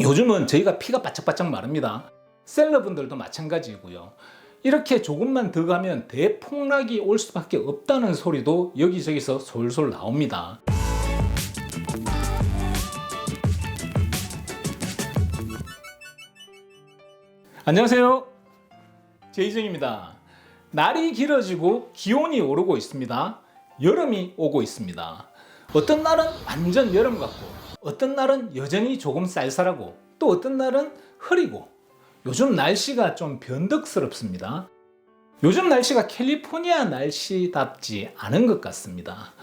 요즘은 저희가 피가 바짝바짝 마릅니다. 셀러분들도 마찬가지고요. 이렇게 조금만 더 가면 대폭락이 올 수밖에 없다는 소리도 여기저기서 솔솔 나옵니다. 안녕하세요, 제이정입니다. 날이 길어지고 기온이 오르고 있습니다. 여름이 오고 있습니다. 어떤 날은 완전 여름 같고, 어떤 날은 여전히 조금 쌀쌀하고, 또 어떤 날은 흐리고, 요즘 날씨가 좀 변덕스럽습니다. 요즘 날씨가 캘리포니아 날씨답지 않은 것 같습니다.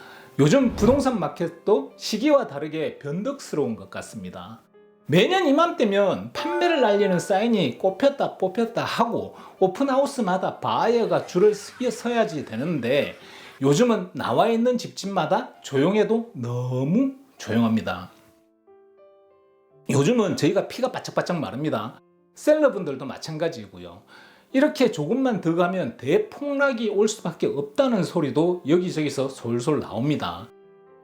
요즘 부동산 마켓도 시기와 다르게 변덕스러운 것 같습니다. 매년 이맘때면 판매를 알리는 사인이 꼽혔다 뽑혔다 하고 오픈하우스마다 바이어가 줄을 서야지 되는데, 요즘은 나와 있는 집집마다 조용해도 너무 조용합니다. 요즘은 저희가 피가 바짝바짝 마릅니다. 셀러분들도 마찬가지고요. 이렇게 조금만 더 가면 대폭락이 올 수밖에 없다는 소리도 여기저기서 솔솔 나옵니다.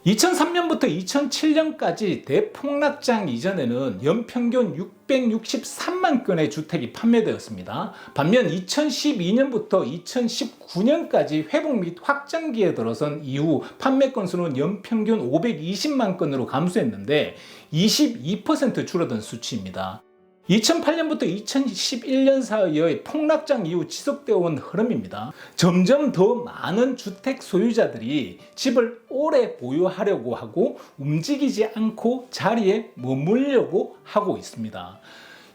2003년부터 2007년까지 대폭락장 이전에는 연평균 663만 건의 주택이 판매되었습니다. 반면 2012년부터 2019년까지 회복 및 확장기에 들어선 이후 판매 건수는 연평균 520만 건으로 감소했는데 22% 줄어든 수치입니다. 2008년부터 2011년 사이의 폭락장 이후 지속되어 온 흐름입니다. 점점 더 많은 주택 소유자들이 집을 오래 보유하려고 하고 움직이지 않고 자리에 머물려고 하고 있습니다.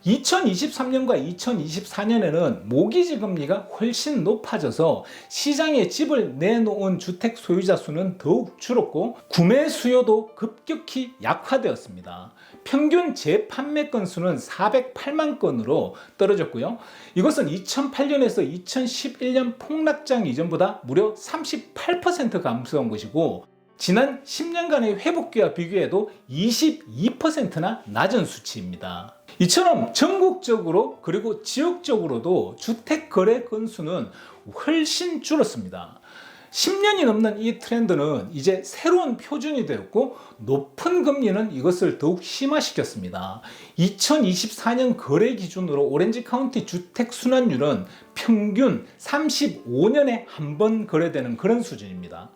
2023년과 2024년에는 모기지 금리가 훨씬 높아져서 시장에 집을 내놓은 주택 소유자 수는 더욱 줄었고 구매 수요도 급격히 약화되었습니다. 평균 재판매 건수는 408만 건으로 떨어졌고요. 이것은 2008년에서 2011년 폭락장 이전보다 무려 38% 감소한 것이고, 지난 10년간의 회복기와 비교해도 22%나 낮은 수치입니다. 이처럼 전국적으로 그리고 지역적으로도 주택 거래 건수는 훨씬 줄었습니다. 10년이 넘는 이 트렌드는 이제 새로운 표준이 되었고, 높은 금리는 이것을 더욱 심화시켰습니다. 2024년 거래 기준으로 오렌지 카운티 주택 순환율은 평균 35년에 한 번 거래되는 그런 수준입니다.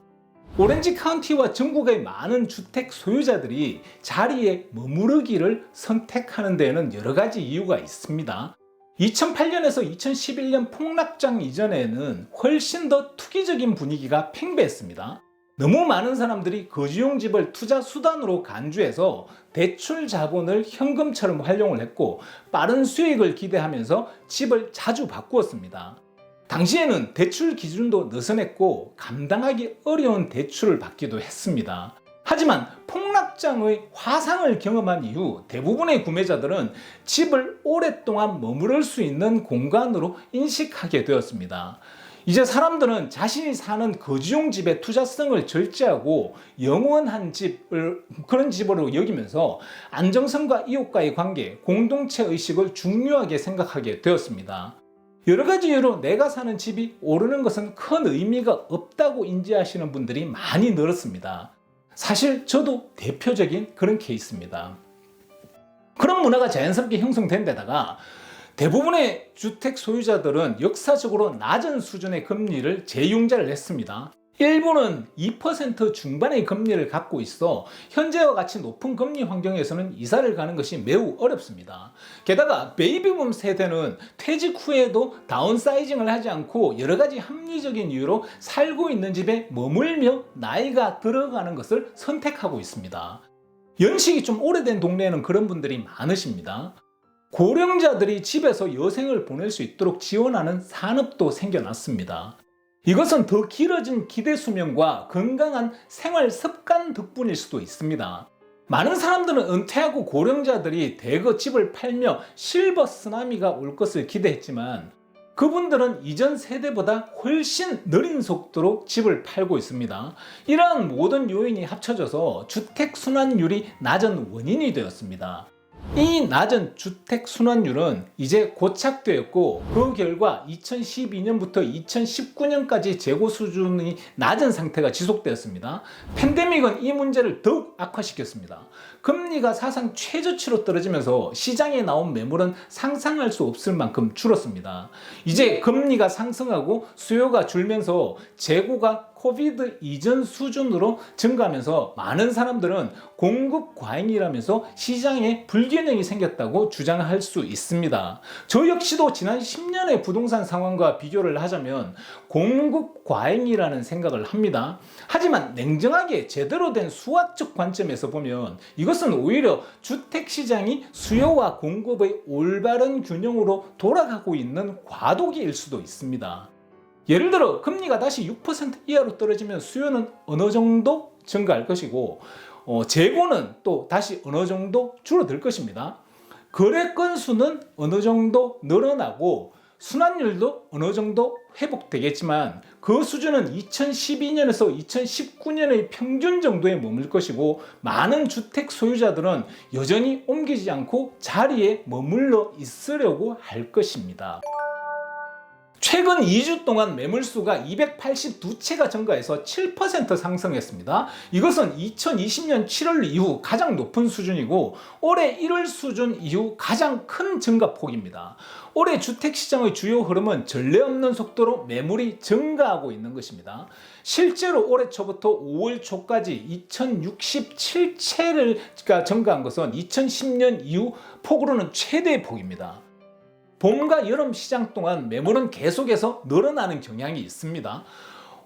오렌지 카운티와 전국의 많은 주택 소유자들이 자리에 머무르기를 선택하는 데에는 여러 가지 이유가 있습니다. 2008년에서 2011년 폭락장 이전에는 훨씬 더 투기적인 분위기가 팽배했습니다. 너무 많은 사람들이 거주용 집을 투자 수단으로 간주해서 대출 자본을 현금처럼 활용을 했고, 빠른 수익을 기대하면서 집을 자주 바꾸었습니다. 당시에는 대출 기준도 느슨했고 감당하기 어려운 대출을 받기도 했습니다. 하지만 폭락장의 화상을 경험한 이후 대부분의 구매자들은 집을 오랫동안 머무를 수 있는 공간으로 인식하게 되었습니다. 이제 사람들은 자신이 사는 거주용 집의 투자성을 절제하고 영원한 집을 그런 집으로 여기면서 안정성과 이웃과의 관계, 공동체 의식을 중요하게 생각하게 되었습니다. 여러 가지 이유로 내가 사는 집이 오르는 것은 큰 의미가 없다고 인지하시는 분들이 많이 늘었습니다. 사실 저도 대표적인 그런 케이스입니다. 그런 문화가 자연스럽게 형성된 데다가 대부분의 주택 소유자들은 역사적으로 낮은 수준의 금리를 재융자를 했습니다. 일부는 2% 중반의 금리를 갖고 있어 현재와 같이 높은 금리 환경에서는 이사를 가는 것이 매우 어렵습니다. 게다가 베이비붐 세대는 퇴직 후에도 다운사이징을 하지 않고 여러 가지 합리적인 이유로 살고 있는 집에 머물며 나이가 들어가는 것을 선택하고 있습니다. 연식이 좀 오래된 동네에는 그런 분들이 많으십니다. 고령자들이 집에서 여생을 보낼 수 있도록 지원하는 산업도 생겨났습니다. 이것은 더 길어진 기대 수명과 건강한 생활 습관 덕분일 수도 있습니다. 많은 사람들은 은퇴하고 고령자들이 대거 집을 팔며 실버 쓰나미가 올 것을 기대했지만, 그분들은 이전 세대보다 훨씬 느린 속도로 집을 팔고 있습니다. 이러한 모든 요인이 합쳐져서 주택 순환율이 낮은 원인이 되었습니다. 이 낮은 주택 순환율은 이제 고착되었고 그 결과 2012년부터 2019년까지 재고 수준이 낮은 상태가 지속되었습니다. 팬데믹은 이 문제를 더욱 악화시켰습니다. 금리가 사상 최저치로 떨어지면서 시장에 나온 매물은 상상할 수 없을 만큼 줄었습니다. 이제 금리가 상승하고 수요가 줄면서 재고가 코비드 이전 수준으로 증가하면서 많은 사람들은 공급 과잉이라면서 시장에 불균형이 생겼다고 주장할 수 있습니다. 저 역시도 지난 10년의 부동산 상황과 비교를 하자면 공급 과잉이라는 생각을 합니다. 하지만 냉정하게 제대로 된 수학적 관점에서 보면 이것은 오히려 주택시장이 수요와 공급의 올바른 균형으로 돌아가고 있는 과도기일 수도 있습니다. 예를 들어 금리가 다시 6% 이하로 떨어지면 수요는 어느 정도 증가할 것이고 재고는 또 다시 어느 정도 줄어들 것입니다. 거래 건수는 어느 정도 늘어나고 순환율도 어느 정도 회복되겠지만 그 수준은 2012년에서 2019년의 평균 정도에 머물 것이고 많은 주택 소유자들은 여전히 옮기지 않고 자리에 머물러 있으려고 할 것입니다. 최근 2주 동안 매물수가 282채가 증가해서 7% 상승했습니다. 이것은 2020년 7월 이후 가장 높은 수준이고 올해 1월 수준 이후 가장 큰 증가폭입니다. 올해 주택시장의 주요 흐름은 전례 없는 속도로 매물이 증가하고 있는 것입니다. 실제로 올해 초부터 5월 초까지 2067채가 증가한 것은 2010년 이후 폭으로는 최대의 폭입니다. 봄과 여름 시장 동안 매물은 계속해서 늘어나는 경향이 있습니다.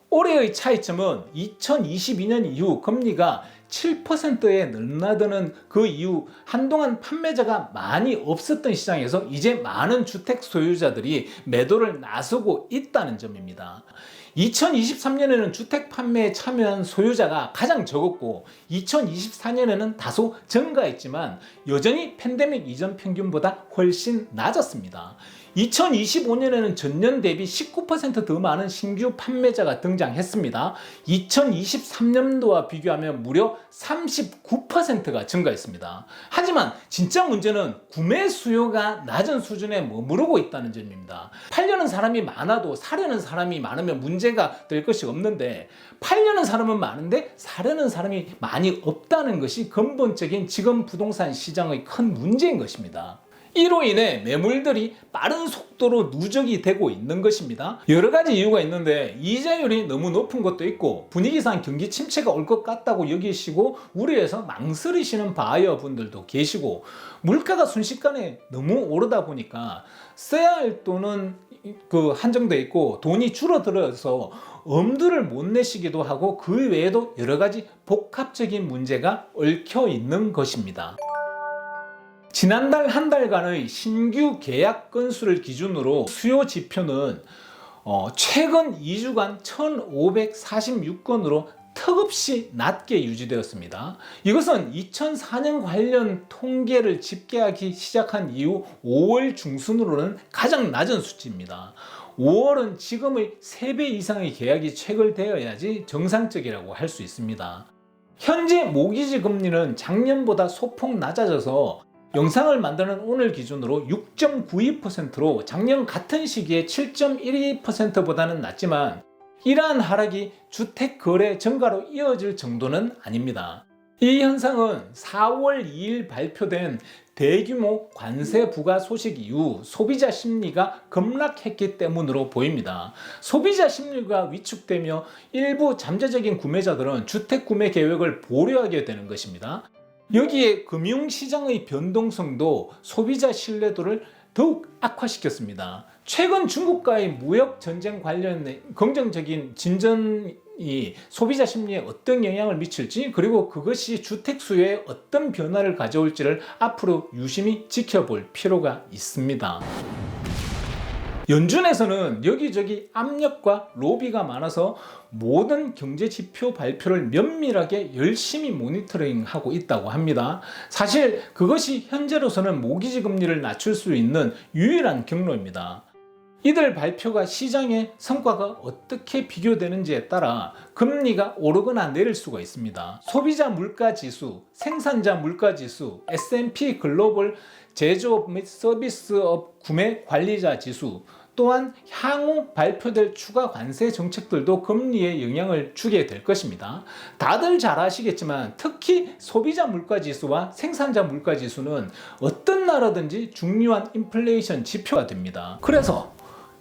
올해의 차이점은 2022년 이후 금리가 7%에 늘어나드는 그 이후 한동안 판매자가 많이 없었던 시장에서 이제 많은 주택 소유자들이 매도를 나서고 있다는 점입니다. 2023년에는 주택 판매에 참여한 소유자가 가장 적었고 2024년에는 다소 증가했지만 여전히 팬데믹 이전 평균보다 훨씬 낮았습니다. 2025년에는 전년 대비 19% 더 많은 신규 판매자가 등장했습니다. 2023년도와 비교하면 무려 39%가 증가했습니다. 하지만 진짜 문제는 구매 수요가 낮은 수준에 머무르고 있다는 점입니다. 팔려는 사람이 많아도 사려는 사람이 많으면 문제가 될 것이 없는데 팔려는 사람은 많은데 사려는 사람이 많이 없다는 것이 근본적인 지금 부동산 시장의 큰 문제인 것입니다. 이로 인해 매물들이 빠른 속도로 누적이 되고 있는 것입니다. 여러 가지 이유가 있는데 이자율이 너무 높은 것도 있고 분위기상 경기 침체가 올 것 같다고 여기시고 우려해서 망설이시는 바이어 분들도 계시고 물가가 순식간에 너무 오르다 보니까 써야 할 돈은 한정돼 있고 돈이 줄어들어서 엄두를 못 내시기도 하고 그 외에도 여러 가지 복합적인 문제가 얽혀 있는 것입니다. 지난달 한 달간의 신규 계약 건수를 기준으로 수요 지표는 최근 2주간 1,546건으로 턱없이 낮게 유지되었습니다. 이것은 2004년 관련 통계를 집계하기 시작한 이후 5월 중순으로는 가장 낮은 수치입니다. 5월은 지금의 3배 이상의 계약이 체결되어야지 정상적이라고 할 수 있습니다. 현재 모기지 금리는 작년보다 소폭 낮아져서 영상을 만드는 오늘 기준으로 6.92%로 작년 같은 시기에 7.12%보다는 낮지만 이러한 하락이 주택 거래 증가로 이어질 정도는 아닙니다. 이 현상은 4월 2일 발표된 대규모 관세 부과 소식 이후 소비자 심리가 급락했기 때문으로 보입니다. 소비자 심리가 위축되며 일부 잠재적인 구매자들은 주택 구매 계획을 보류하게 되는 것입니다. 여기에 금융시장의 변동성도 소비자 신뢰도를 더욱 악화시켰습니다. 최근 중국과의 무역 전쟁 관련 긍정적인 진전이 소비자 심리에 어떤 영향을 미칠지 그리고 그것이 주택 수요에 어떤 변화를 가져올지를 앞으로 유심히 지켜볼 필요가 있습니다. 연준에서는 여기저기 압력과 로비가 많아서 모든 경제지표 발표를 면밀하게 열심히 모니터링하고 있다고 합니다. 사실 그것이 현재로서는 모기지 금리를 낮출 수 있는 유일한 경로입니다. 이들 발표가 시장의 성과가 어떻게 비교되는지에 따라 금리가 오르거나 내릴 수가 있습니다. 소비자 물가지수, 생산자 물가지수, S&P 글로벌 제조업 및 서비스업 구매 관리자 지수, 또한 향후 발표될 추가 관세 정책들도 금리에 영향을 주게 될 것입니다. 다들 잘 아시겠지만 특히 소비자 물가지수와 생산자 물가지수는 어떤 나라든지 중요한 인플레이션 지표가 됩니다. 그래서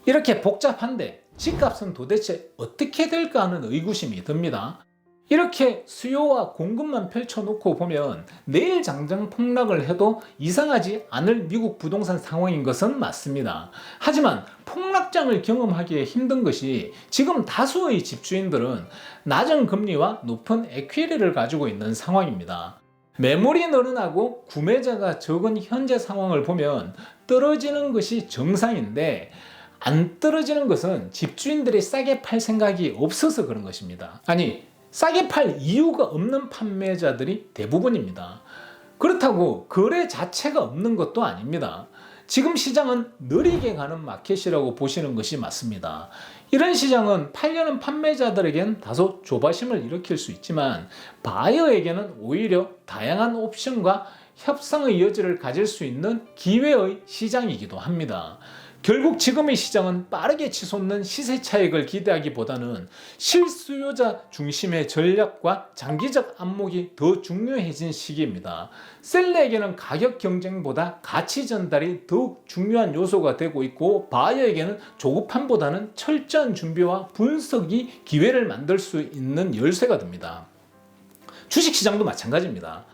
이렇게 복잡한데 집값은 도대체 어떻게 될까 하는 의구심이 듭니다. 이렇게 수요와 공급만 펼쳐놓고 보면 내일 당장 폭락을 해도 이상하지 않을 미국 부동산 상황인 것은 맞습니다. 하지만 폭락장을 경험하기에 힘든 것이 지금 다수의 집주인들은 낮은 금리와 높은 에퀴리를 가지고 있는 상황입니다. 매물이 늘어나고 구매자가 적은 현재 상황을 보면 떨어지는 것이 정상인데 안 떨어지는 것은 집주인들이 싸게 팔 생각이 없어서 그런 것입니다. 아니, 싸게 팔 이유가 없는 판매자들이 대부분입니다. 그렇다고 거래 자체가 없는 것도 아닙니다. 지금 시장은 느리게 가는 마켓이라고 보시는 것이 맞습니다. 이런 시장은 팔려는 판매자들에겐 다소 조바심을 일으킬 수 있지만 바이어에게는 오히려 다양한 옵션과 협상의 여지를 가질 수 있는 기회의 시장이기도 합니다. 결국 지금의 시장은 빠르게 치솟는 시세 차익을 기대하기보다는 실수요자 중심의 전략과 장기적 안목이 더 중요해진 시기입니다. 셀러에게는 가격 경쟁보다 가치 전달이 더욱 중요한 요소가 되고 있고 바이어에게는 조급함보다는 철저한 준비와 분석이 기회를 만들 수 있는 열쇠가 됩니다. 주식시장도 마찬가지입니다.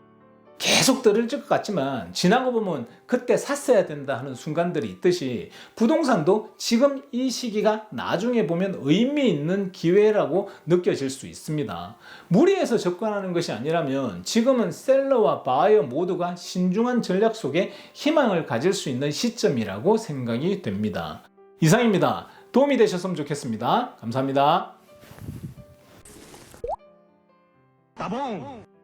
계속 떨어질 것 같지만 지나고 보면 그때 샀어야 된다 하는 순간들이 있듯이 부동산도 지금 이 시기가 나중에 보면 의미 있는 기회라고 느껴질 수 있습니다. 무리해서 접근하는 것이 아니라면 지금은 셀러와 바이어 모두가 신중한 전략 속에 희망을 가질 수 있는 시점이라고 생각이 됩니다. 이상입니다. 도움이 되셨으면 좋겠습니다. 감사합니다. 따봉!